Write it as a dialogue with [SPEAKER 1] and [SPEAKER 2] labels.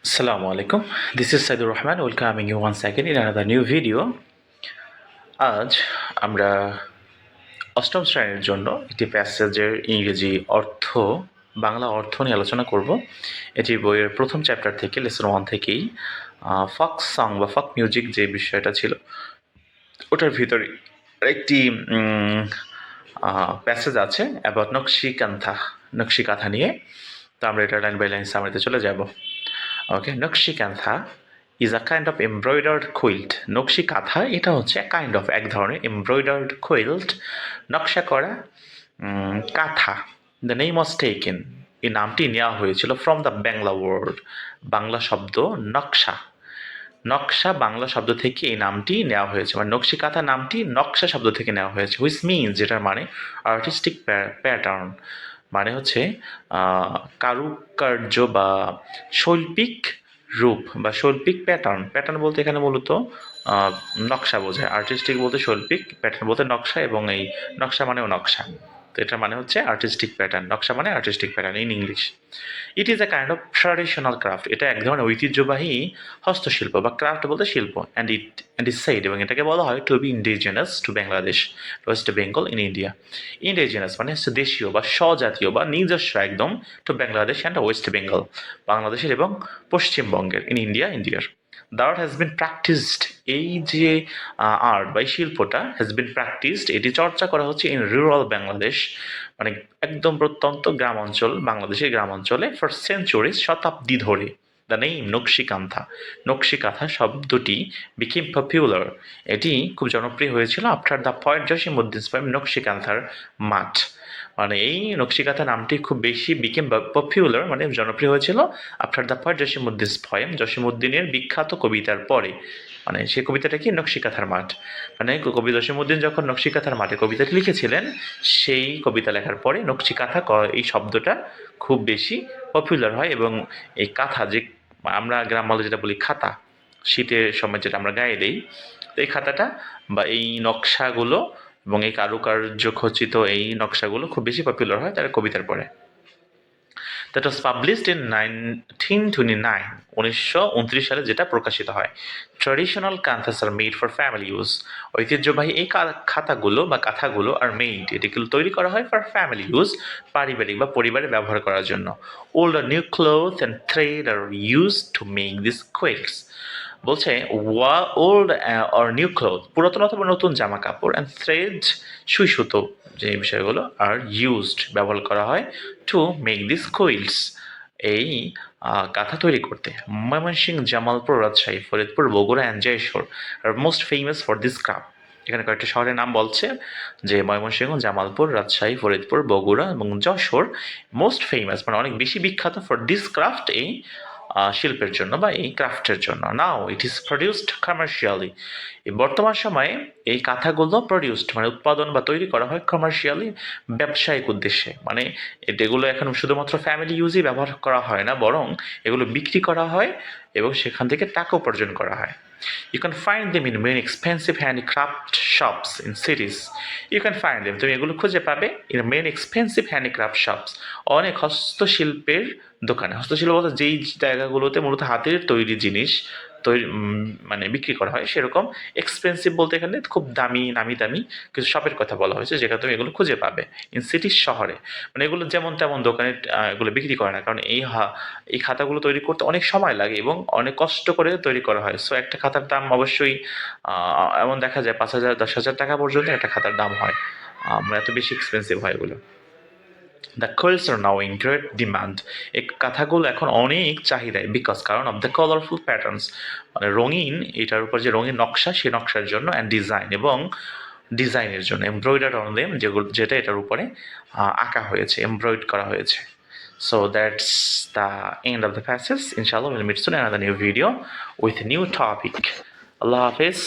[SPEAKER 1] Assalamu alaikum. This is Saidur Rahman welcoming you once again in another new video. আজ আমরা অষ্টম শ্রেণীর জন্য একটি প্যাসেজের ইংরেজি অর্থ বাংলা অর্থ নিয়ে আলোচনা করব। এটি বইয়ের প্রথম চ্যাপ্টার থেকে লেসন 1 থেকেই ফক সং বা ফক মিউজিক যে বিষয়টা ছিল ওটার ভিতরে একটি প্যাসেজ আছে অ্যাবাউট নকশি কাঁথা নিয়ে। তো আমরা এটা লাইন বাই লাইন সামারিতে চলে যাব। ওকে, নকশি কাঁথা is a kind of embroidered quilt. নকশি কাঁথা এটা হচ্ছে এক ধরনের এমব্রয়ডার্ড কুইল্ট, নকশা করা কাঁথা। দ্য নেম ওয়াজ টেকেন, এই নামটি নেওয়া হয়েছিল from the Bangla word, Bangla শব্দ নকশা। নকশা বাংলা শব্দ থেকে এই নামটি নেওয়া হয়েছে, মানে নকশি কাঁথা নামটি নকশা শব্দ থেকে নেওয়া হয়েছে, হুইচ মিনস, যেটার মানে আর্টিস্টিক প্যাটার্ন, মানে হচ্ছে কারুকার্য বা শৈল্পিক রূপ বা শৈল্পিক প্যাটার্ন। প্যাটার্ন বলতে এখানে মূলত নকশা বোঝায়, আর্টিস্টিক বলতে শৈল্পিক, প্যাটার্ন বলতে নকশা, এবং এই নকশা মানেও নকশা। তো এটার মানে হচ্ছে আর্টিস্টিক প্যাটার্ন, নকশা মানে artistic pattern in English. It is a kind of traditional craft, এটা এক ধরনের ঐতিহ্যবাহী হস্তশিল্প বা ক্রাফট বলতে শিল্প। অ্যান্ড ইজ সাইড, এবং এটাকে বলা হয় to be indigenous to Bangladesh, West Bengal in India. Indigenous মানে হচ্ছে দেশীয় বা স্বজাতীয় বা নিজস্ব একদম, to Bangladesh and West Bengal, বাংলাদেশের এবং পশ্চিমবঙ্গের, ইন্ডিয়ার। The art has been practised, এই যে আর্ট বা এই শিল্পটা হ্যাজ বিন প্র্যাকটিসড, এটি চর্চা করা হচ্ছে ইন রুরাল বাংলাদেশ, মানে একদম প্রত্যন্ত গ্রাম অঞ্চল, বাংলাদেশের গ্রাম অঞ্চলে, ফর সেঞ্চুরিজ, শতাব্দী ধরে। দ্য নেম নকশি কাঁথা শব্দটি বিকেম পপুলার, এটি খুব জনপ্রিয় হয়েছিল after the poet Jasimuddin poem নকশি কাঁথার মাঠ। মানে এই নকশি কাঁথা নামটি খুব বেশি বিকেম পপুলার মানে জনপ্রিয় হয়েছিল after the poet Jasimuddin poem, জসিমউদ্দিনের বিখ্যাত কবিতার পরে। মানে সেই কবিতাটা কি, নকশি কাঁথার মাঠ। মানে কবি জসিমউদ্দিন যখন নকশি কাঁথার মাঠে কবিতাটি লিখেছিলেন, সেই কবিতা লেখার পরে নকশি কাঁথা এই শব্দটা খুব বেশি পপুলার হয়, এবং এই কাঁথা যে আমরা গ্রাম বাংলায় যেটা বলি খাতা, শীতের সময় যেটা আমরা গায়ে দিই, তো এই খাতাটা বা এই নকশাগুলো এবং এই কারুকার্য খচিত এই নকশাগুলো খুব বেশি পপুলার হয় তার কবিতার পরে। দ্যাট ওয়াজ পাবলিশড ইন 1929, 1929 সালে যেটা প্রকাশিত হয়। Traditional kanthas are made for family use, ঐতিহ্যবাহী এই খাতাগুলো বা কাঁথাগুলো আর মেড, এটিগুলো তৈরি করা হয় ফর ফ্যামিলি ইউজ, পারিবারিক বা পরিবারে ব্যবহার করার জন্য। ওল্ড আর new cloth and thread are use to make this quilts, বলছে ওল্ড অর নিউ ক্লোথ, পুরাতন অথবা নতুন জামা কাপড়, অ্যান্ড থ্রেড সুই সুতো, যে বিষয়গুলো আর ইউজড ব্যবহার করা হয়, টু মেক দিস কোয়েলস এই কাঁথা তৈরি করতে। Mymensingh, Jamalpur, Rajshahi, Faridpur, Bogura and Jessore are most famous for this craft. এখানে কয়েকটা শহরের নাম বলছে, যে ময়মনসিংহ, জামালপুর, রাজশাহী, ফরিদপুর, বগুড়া এবং যশোর মোস্ট ফেমাস মানে অনেক বেশি বিখ্যাত ফর দিস ক্রাফট, এই শিল্পের জন্য বা এই ক্রাফটের জন্য। নাও ইট ইজ প্রডিউসড কমার্শিয়ালি, বর্তমান সময়ে এই কাঁথাগুলো প্রডিউসড মানে উৎপাদন বা তৈরি করা হয় কমার্শিয়ালি, ব্যবসায়িক উদ্দেশ্যে। মানে এগুলো এখন শুধুমাত্র ফ্যামিলি ইউজই ব্যবহার করা হয় না, বরং এগুলো বিক্রি করা হয় এবং সেখান থেকে টাকা উপার্জন করা হয়। You can find them in many expensive handicraft shops in cities. You can find them, তুমি এগুলো খুঁজে পাবে in many expensive handicraft shops, অনেক হস্তশিল্পের দোকানে। হস্তশিল্প বলতে যেই জায়গাগুলোতে মূলত হাতের তৈরি জিনিস তৈরি মানে বিক্রি করা হয়, সেরকম এক্সপেন্সিভ বলতে এখানে খুব দামি, নামি দামি কিছু শপের কথা বলা হয়েছে, যেখানে তুমি এগুলো খুঁজে পাবে ইন সিটির, শহরে। মানে এগুলো যেমন তেমন দোকানে এগুলো বিক্রি করে না, কারণ এই খাতাগুলো তৈরি করতে অনেক সময় লাগে এবং অনেক কষ্ট করে তৈরি করা হয়। সো একটা খাতার দাম অবশ্যই এমন দেখা যায় 5,000 10,000 টাকা পর্যন্ত একটা খাতার দাম হয়, এত বেশি এক্সপেন্সিভ হয় এগুলো। The quilts are now in great demand, এই কাঁথাগুলো এখন অনেক চাহিদায়, বিকজ কারণ অফ দ্য কালারফুল প্যাটার্নস, মানে রঙিন, এটার উপর যে রঙিন নকশা, সেই নকশার জন্য, অ্যান্ড ডিজাইন এবং ডিজাইনের জন্য, এমব্রয়ডার অন দেম, যেটা এটার উপরে আঁকা হয়েছে, এমব্রয়েড করা হয়েছে। So that's the end of the passage. Inshallah, we'll meet soon in another new video with a new topic. Allah Hafiz.